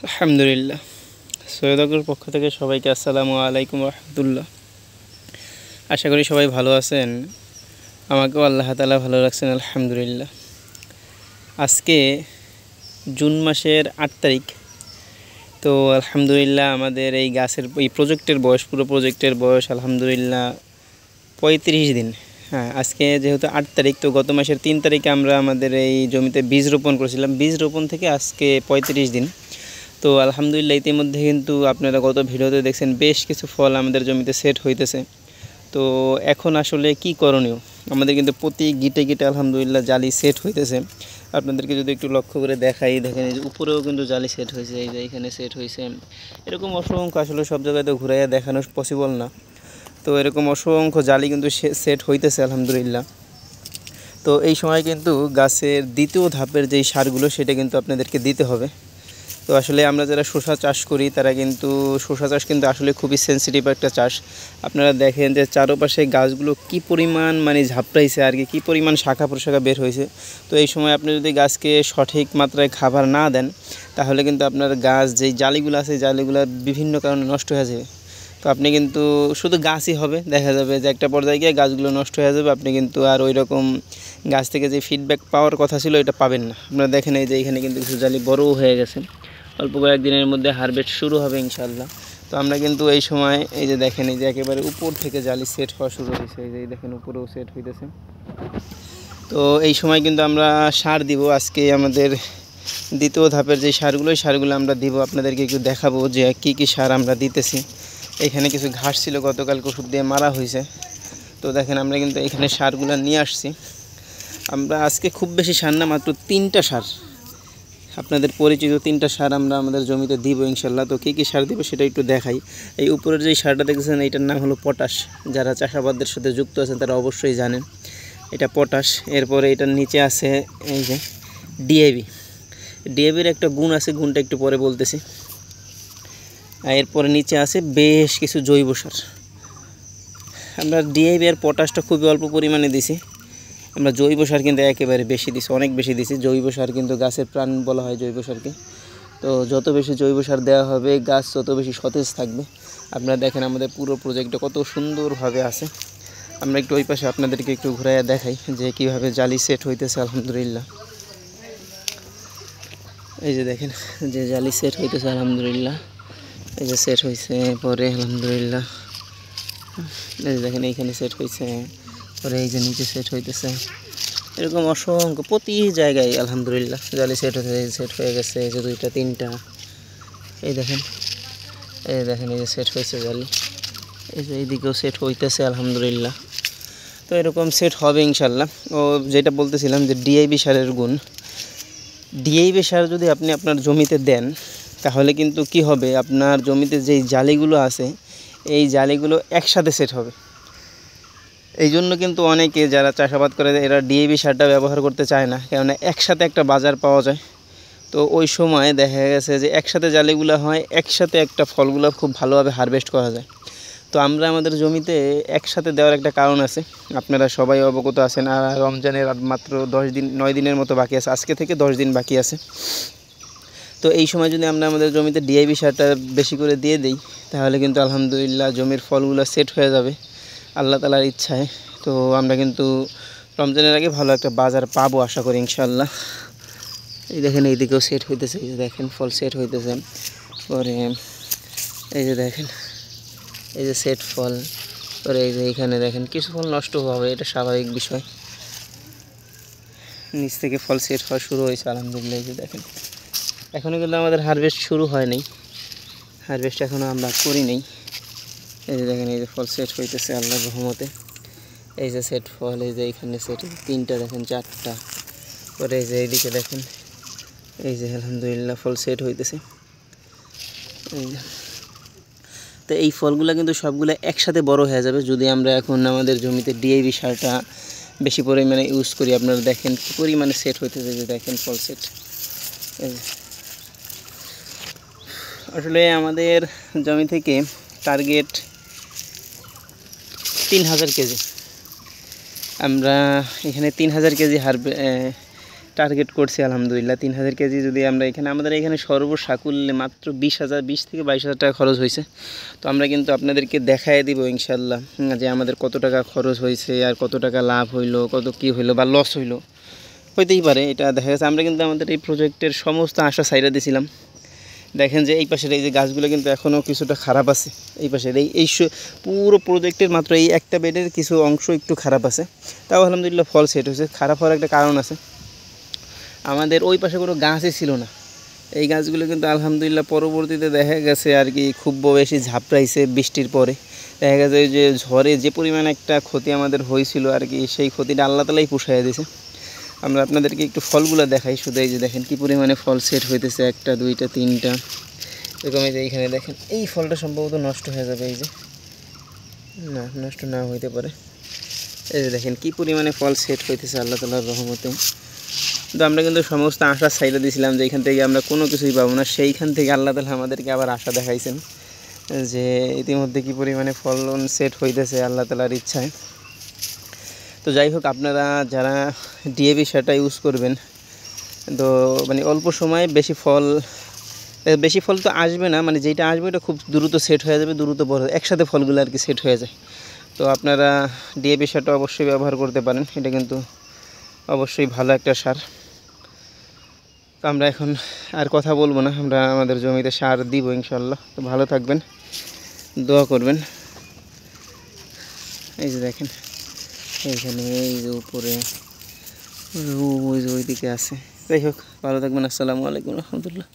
আলহামদুলিল্লাহ। সৈয়দগর পক্ষ থেকে সবাইকে আসসালামু আলাইকুম রহমতুল্লাহ। আশা করি সবাই ভালো আছেন। আমাকেও আল্লাহ তাআলা ভালো রাখছেন, আলহামদুলিল্লাহ। আজকে জুন মাসের 8 তারিখ। তো আলহামদুলিল্লাহ আমাদের এই গাছের এই প্রজেক্টের বয়স, পুরো প্রজেক্টের বয়স আলহামদুলিল্লাহ 35 দিন। হ্যাঁ, আজকে যেহেতু 8 তারিখ, তো গত মাসের 3 তারিখে আমরা আমাদের এই জমিতে বীজ রোপণ করেছিলাম। বীজ রোপণ থেকে আজকে 35 দিন। তো আলহামদুলিল্লাহ ইতিমধ্যে কিন্তু আপনারা গত ভিডিওতে দেখছেন বেশ কিছু ফল আমাদের জমিতে সেট হইতেছে। তো এখন আসলে কি করণীয়? আমাদের কিন্তু প্রতি গিটে গিটে আলহামদুলিল্লাহ জালি সেট হইতেছে। আপনাদেরকে যদি একটু লক্ষ্য করে দেখাই, দেখেন এই যে উপরেও কিন্তু জালি সেট হয়েছে, এই যে এখানে সেট হয়েছে। এরকম অসংখ্য, আসলে সব জায়গায় তো ঘুরাইয়া দেখানো পসিবল না। তো এরকম অসংখ্য জালি কিন্তু সেট হইতেছে আলহামদুলিল্লাহ। তো এই সময় কিন্তু গাছের দ্বিতীয় ধাপের যেই সারগুলো সেটা কিন্তু আপনাদেরকে দিতে হবে। তো আসলে আমরা যারা শসা চাষ করি তারা কিন্তু শসা চাষ কিন্তু আসলে খুবই সেন্সিটিভ একটা চাষ। আপনারা দেখেন যে চারপাশে গাছগুলো কি পরিমাণ ঝাপটাইছে আর কি পরিমাণ শাখা প্রশাখা বের হয়েছে। তো এই সময় আপনি যদি গাছকে সঠিক মাত্রায় খাবার না দেন, তাহলে কিন্তু আপনার গাছ যেই জালিগুলো আছে, জালিগুলো বিভিন্ন কারণে নষ্ট হয়ে যাবে। তো আপনি কিন্তু শুধু গাছই হবে, দেখা যাবে যে একটা পর্যায়ে গিয়ে গাছগুলো নষ্ট হয়ে যাবে। আপনি কিন্তু আর ওই রকম গাছ থেকে যে ফিডব্যাক পাওয়ার কথা ছিল এটা পাবেন না। আপনারা দেখেন এই যে এখানে কিন্তু কিছু জালি বড়ও হয়ে গেছে, অল্প কয়েকদিনের মধ্যে হারভেস্ট শুরু হবে ইনশাআল্লাহ। তো আমরা কিন্তু এই সময় এই যে দেখেন এই যে একেবারে উপর থেকে জালি সেট হওয়া শুরু হয়েছে, এই যে দেখেন উপরেও সেট হইতেছে। তো এই সময় কিন্তু আমরা সার দিব। আজকে আমাদের দ্বিতীয় ধাপের যে সারগুলো, এই সারগুলো আমরা দিব। আপনাদেরকে একটু দেখাবো যে কি কি সার আমরা দিতেছি। এখানে কিছু ঘাস ছিল, গতকালকে ওষুধ দিয়ে মারা হয়েছে। তো দেখেন আমরা কিন্তু এখানে সারগুলো নিয়ে আসছি। আমরা আজকে খুব বেশি সার না, মাত্র 3টা সার, আপনাদের পরিচিত 3টা সার আমরা আমাদের জমিতে দিব ইনশাল্লাহ। তো কী কী সার দিব সেটা একটু দেখাই। এই উপরের যেই সারটা দেখতেছেন এইটার নাম হলো পটাশ। যারা চাষাবাদের সাথে যুক্ত আছেন তারা অবশ্যই জানেন এটা পটাশ। এরপরে এটার নিচে আছে এই যে ডিএবি। ডিএবির একটা গুণ আছে, গুণটা একটু পরে বলতেছি। এরপরে নিচে আছে বেশ কিছু জৈব সার। আমরা ডিএবি আর পটাশটা খুবই অল্প পরিমাণে দিছি। আমরা জৈব সার কিন্তু একেবারে বেশি দিছি, অনেক বেশি দিছি। জৈব সার কিন্তু গাছের প্রাণ বলা হয় জৈব সারকে। তো যত বেশি জৈব সার দেওয়া হবে গাছ তত বেশি সতেজ থাকবে। আপনারা দেখেন আমাদের পুরো প্রজেক্টটা কত সুন্দরভাবে আছে। আমরা একটু ওই পাশে আপনাদেরকে একটু ঘুরাইয়া দেখাই যে কীভাবে জালি সেট হইতেছে আলহামদুলিল্লাহ। এই যে দেখেন যে জালি সেট হইতেছে আলহামদুলিল্লাহ। এই যে সেট হয়েছে পরে আলহামদুলিল্লাহ। এই যে দেখেন এইখানে সেট হয়েছে, পরে এই যে নিচে সেট হইতেছে। এরকম অসংখ্য প্রতি জায়গায় আলহামদুলিল্লাহ জালি সেট হয়ে গেছে। এই যে 2টা 3টা, এই দেখেন এই যে সেট হয়েছে জালি। এই যে এইদিকেও সেট হইতেছে আলহামদুলিল্লাহ। তো এরকম সেট হবে ইনশাল্লাহ। ও যেটা বলতেছিলাম যে ডিএবি সারের গুণ, ডিএবি সার যদি আপনি আপনার জমিতে দেন তাহলে কিন্তু কি হবে, আপনার জমিতে যেই জালিগুলো আছে এই জালিগুলো একসাথে সেট হবে। এই জন্য কিন্তু অনেকে যারা চাষাবাদ করে এরা ডিএবি সারটা ব্যবহার করতে চায় না, কেননা একসাথে একটা বাজার পাওয়া যায়। তো ওই সময় দেখা গেছে যে একসাথে জালিগুলো হয়, একসাথে একটা ফলগুলো খুব ভালোভাবে হারভেস্ট করা যায়। তো আমরা আমাদের জমিতে একসাথে দেওয়ার একটা কারণ আছে, আপনারা সবাই অবগত আছেন। আর রমজানের মাত্র 9 দিনের মতো বাকি আছে, আজকে থেকে 10 দিন বাকি আছে। তো এই সময় যদি আমরা আমাদের জমিতে ডিএবি সারটা বেশি করে দিয়ে দিই তাহলে কিন্তু আলহামদুলিল্লাহ জমির ফলগুলো সেট হয়ে যাবে আল্লাহ তাআলার ইচ্ছায়। তো আমরা কিন্তু রমজানের আগে ভালো একটা বাজার পাবো আশা করি ইনশাআল্লাহ। এই দেখেন এইদিকেও সেট হইতেছে, এই যে দেখেন ফল সেট হইতেছে। পরে এই যে দেখেন এই যে সেট ফল। পরে এই যে এইখানে দেখেন কিছু ফল নষ্ট হবে, এটা স্বাভাবিক বিষয়। নিচ থেকে ফল সেট হওয়া শুরু হয়েছে আলহামদুলিল্লাহ। এই যে দেখেন এখনও কিন্তু আমাদের হারভেস্ট শুরু হয়নি, হারভেস্ট এখনও আমরা করি নেই। এই যে দেখেন এই যে ফল সেট হইতেছে আল্লাহর রহমতে। এই যে সেট ফল, এই যে এইখানে সেট 3টা দেখেন 4টা। পরে এই যে এইদিকে দেখেন এই যে আলহামদুলিল্লাহ ফল সেট হইতেছে। তো এই ফলগুলো কিন্তু সবগুলো একসাথে বড় হয়ে যাবে যদি আমরা এখন আমাদের জমিতে ডিএবি সারটা বেশি পরিমাণে ইউজ করি। আপনারা দেখেন কী পরিমাণে সেট হইতেছে, যে দেখেন ফল সেট। আসলে আমাদের জমি থেকে টার্গেট 3000 কেজি। আমরা এখানে 3000 কেজি টার্গেট করছি আলহামদুলিল্লাহ 3000 কেজি যদি আমরা আমাদের এখানে সর্বসাকুল্যে মাত্র 20 থেকে 22,000 টাকা খরচ হয়েছে। তো আমরা কিন্তু আপনাদেরকে দেখায় দিব ইনশাল্লাহ যে আমাদের কত টাকা খরচ হয়েছে আর কত টাকা লাভ হইলো, কত কী হইলো বা লস হইলো, হইতেই পারে। এটা দেখা গেছে আমরা কিন্তু আমাদের এই প্রজেক্টের সমস্ত আশা ছাইড়া দিয়েছিলাম। দেখেন যে এই পাশের এই যে গাছগুলো কিন্তু এখনও কিছুটা খারাপ আছে। এই পাশের এই পুরো প্রজেক্টের মাত্র এই একটা বেডের কিছু অংশ একটু খারাপ আছে, তাও আলহামদুলিল্লাহ ফল সেট হয়েছে। খারাপ হওয়ার একটা কারণ আছে, আমাদের ওই পাশে কোনো গাছই ছিল না। এই গাছগুলো কিন্তু আলহামদুলিল্লাহ পরবর্তীতে দেখা গেছে আর কি খুব বেশি ঝাপটাইছে বৃষ্টির পরে। দেখা গেছে যে ঝড়ে যে পরিমাণ একটা ক্ষতি আমাদের হয়েছিল আর কি, সেই ক্ষতিটা আল্লাহ তালাই পুষাইয়া দিয়েছে। আমরা আপনাদেরকে একটু ফলগুলো দেখাই শুধু। এই যে দেখেন কী পরিমাণে ফল সেট হইতেছে, 1টা 2টা 3টা এরকম। এই যে এইখানে দেখেন এই ফলটা সম্ভবত নষ্ট হয়ে যাবে, এই যে না নষ্ট না হইতে পারে। এই যে দেখেন কী পরিমাণে ফল সেট হইতেছে আল্লাহ তাআলার রহমতে। তো আমরা কিন্তু সমস্ত আশা ছাইড়া দিয়েছিলাম যে এইখান থেকে আমরা কোনো কিছুই পাবো না, সেইখান থেকে আল্লাহ তাআলা আমাদেরকে আবার আশা দেখাইছেন যে ইতিমধ্যে কী পরিমাণে ফলন সেট হইতেছে আল্লাহ তাআলার ইচ্ছায়। তো যাই হোক, আপনারা যারা ডিএপি সারটা ইউজ করবেন, তো মানে অল্প সময়ে বেশি ফল তো আসবে না, মানে যেটা আসবে এটা খুব দ্রুত সেট হয়ে যাবে, দ্রুত বড় একসাথে ফলগুলো আর কি সেট হয়ে যায়। তো আপনারা ডিএপি সারটা অবশ্যই ব্যবহার করতে পারেন, এটা কিন্তু অবশ্যই ভালো একটা সার। তো আমরা এখন আর কথা বলবো না, আমরা আমাদের জমিতে সার দিব ইনশাল্লাহ। তো ভালো থাকবেন, দোয়া করবেন। এই যে দেখেন এইখানে এই যে উপরে ওই যে ওইদিকে আছে। যাই হোক, ভালো থাকবেন। আসসালামু আলাইকুম রহমতুল্লাহ।